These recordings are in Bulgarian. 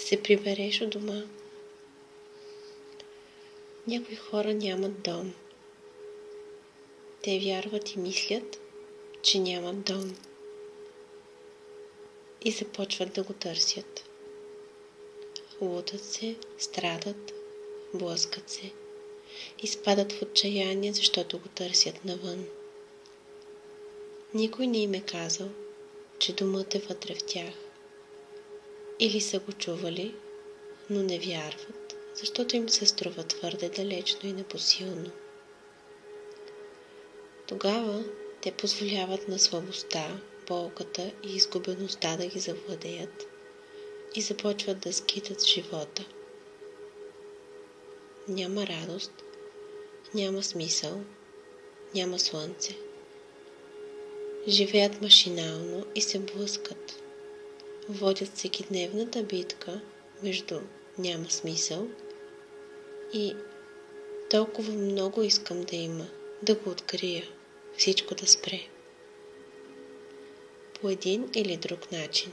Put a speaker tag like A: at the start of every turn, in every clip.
A: се прибереш у дома. Някои хора нямат дом. Те вярват и мислят, че нямат дом. И започват да го търсят. Лутат се, страдат, блъскат се. Изпадат в отчаяние, защото го търсят навън. Никой не им е казал, че домът е вътре в тях. Или са го чували, но не вярват, защото им се струва твърде далечно и непосилно. Тогава те позволяват на слабостта, болката и изгубеността да ги завладеят и започват да скитат в живота. Няма радост, няма смисъл, няма слънце. Живеят машинално и се блъскат. Водят всекидневната битка между няма смисъл и толкова много искам да има, да го открия, всичко да спре. По един или друг начин.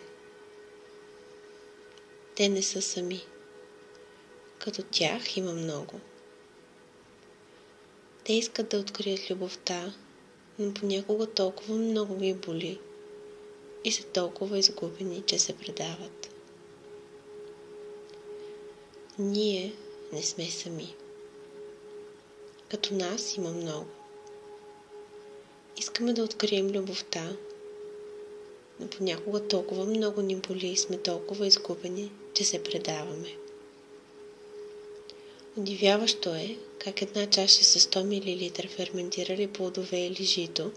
A: Те не са сами. Като тях има много. Те искат да открият любовта, но понякога толкова много ги боли и са толкова изгубени, че се предават. Ние не сме сами. Като нас има много. Искаме да открием любовта, но понякога толкова много ни боли и сме толкова изгубени, че се предаваме. Удивяващо е как една чаша с 100 мл ферментирали плодове или жито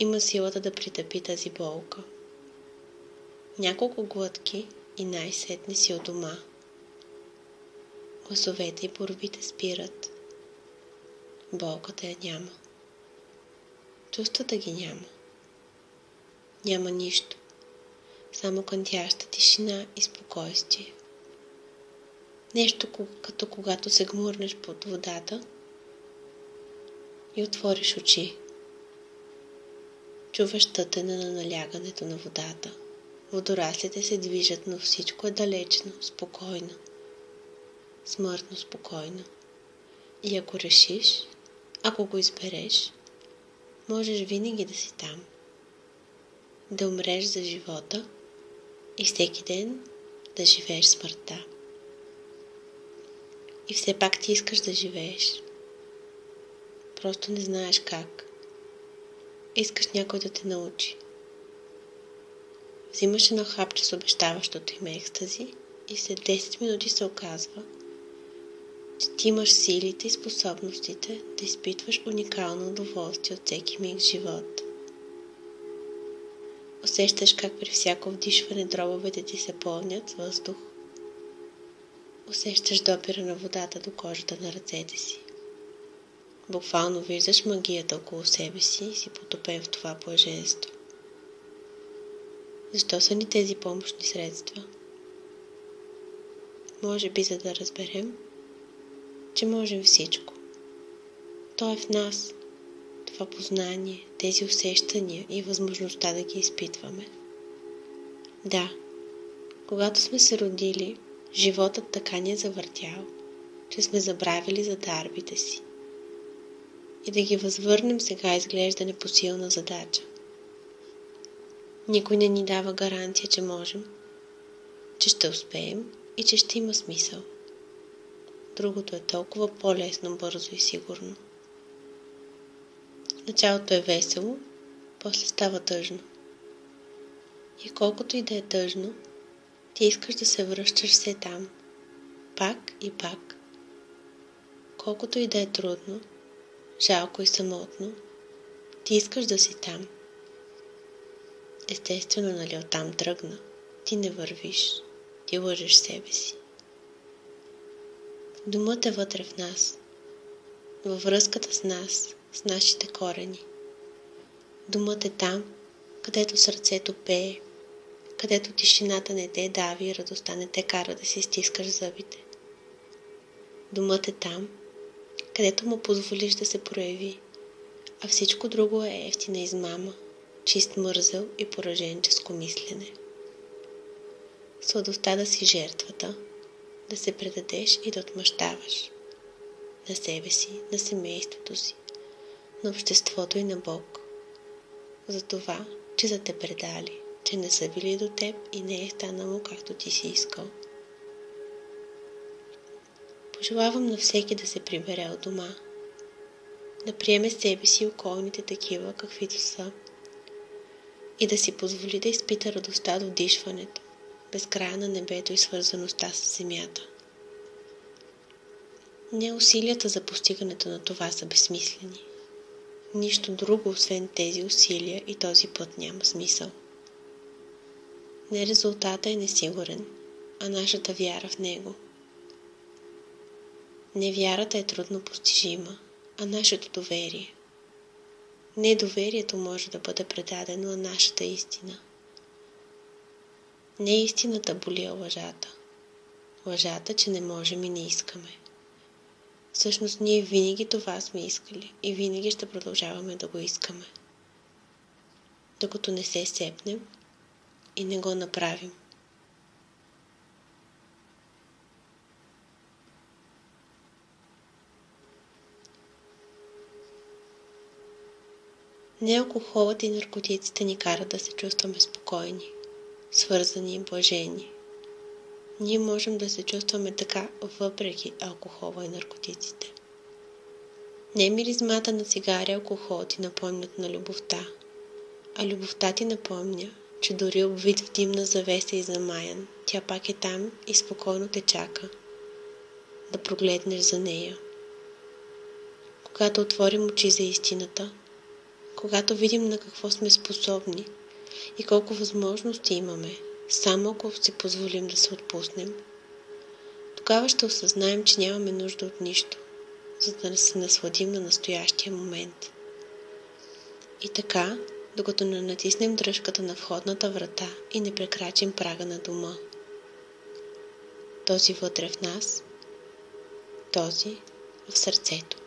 A: има силата да притъпи тази болка. Няколко глътки и най-сетне си у дома. Гласовете и борбите спират. Болката я няма. Чувствата ги няма. Няма нищо. Само кънтяща тишина и спокойствие. Нещо като когато се гмурнеш под водата и отвориш очи. Чуваш тътена на налягането на водата. Водораслите се движат, но всичко е далечно, спокойно. Смъртно спокойно. И ако решиш, ако го избереш, можеш винаги да си там. Да умреш за живота и всеки ден да живееш смъртта. И все пак ти искаш да живееш. Просто не знаеш как. Искаш някой да те научи. Взимаш едно хапче с обещаващото им екстази и след 10 минути се оказва, че ти имаш силите и способностите да изпитваш уникално удоволствие от всеки миг в живота. Усещаш как при всяко вдишване дробовете ти се пълнят с въздух. Усещаш допира на водата до кожата на ръцете си. Буквално виждаш магията около себе си и си потопен в това блаженство. Защо са ни тези помощни средства? Може би за да разберем, че можем всичко. То е в нас. Това познание, тези усещания и възможността да ги изпитваме. Да, когато сме се родили, животът така ни е завъртял, че сме забравили за дарбите си. И да ги възвърнем сега изглежда непосилна задача. Никой не ни дава гаранция, че можем, че ще успеем и че ще има смисъл. Другото е толкова по-лесно, бързо и сигурно. Началото е весело, после става тъжно. И колкото и да е тъжно, ти искаш да се връщаш все там. Пак и пак. Колкото и да е трудно, жалко и самотно, ти искаш да си там. Естествено, нали оттам тръгна. Ти не вървиш. Ти лъжеш себе си. Домът е вътре в нас. Във връзката с нас, с нашите корени. Домът е там, където сърцето пее, където тишината не те дави и радостта не те кара да си стискаш зъбите. Домът е там, където му позволиш да се прояви, а всичко друго е евтина измама, чист мързел и пораженческо мислене. Сладостта да си жертвата, да се предадеш и да отмъщаваш на себе си, на семейството си, на обществото и на Бог. За това, че са те предали, че не са били до теб и не е станало както ти си искал. Пожелавам на всеки да се прибере от дома, да приеме себе си и околните такива, каквито са, и да си позволи да изпита радостта от вдишването, безкрая на небето и свързаността с земята. Не усилията за постигането на това са безсмислени. Нищо друго, освен тези усилия и този път няма смисъл. Не резултатът е несигурен, а нашата вяра в него. Не вярата е трудно постижима, а нашето доверие. Не доверието може да бъде предадено, а нашата истина. Не истината боли, а лъжата. Лъжата, че не можем и не искаме. Всъщност ние винаги това сме искали и винаги ще продължаваме да го искаме. Докато не се сепнем и не го направим. Не алкохолът и наркотиците ни карат да се чувстваме спокойни, свързани и блажени. Ние можем да се чувстваме така въпреки алкохола и наркотиците. Не миризмата на цигари и алкохол ти напомнят на любовта, а любовта ти напомня, че дори обвит в димна завеса и замаян, тя пак е там и спокойно те чака да прогледнеш за нея. Когато отворим очи за истината, когато видим на какво сме способни и колко възможности имаме, само ако си позволим да се отпуснем, тогава ще осъзнаем, че нямаме нужда от нищо, за да се насладим на настоящия момент. И така, докато не натиснем дръжката на входната врата и не прекрачим прага на дома. Този вътре в нас, този в сърцето.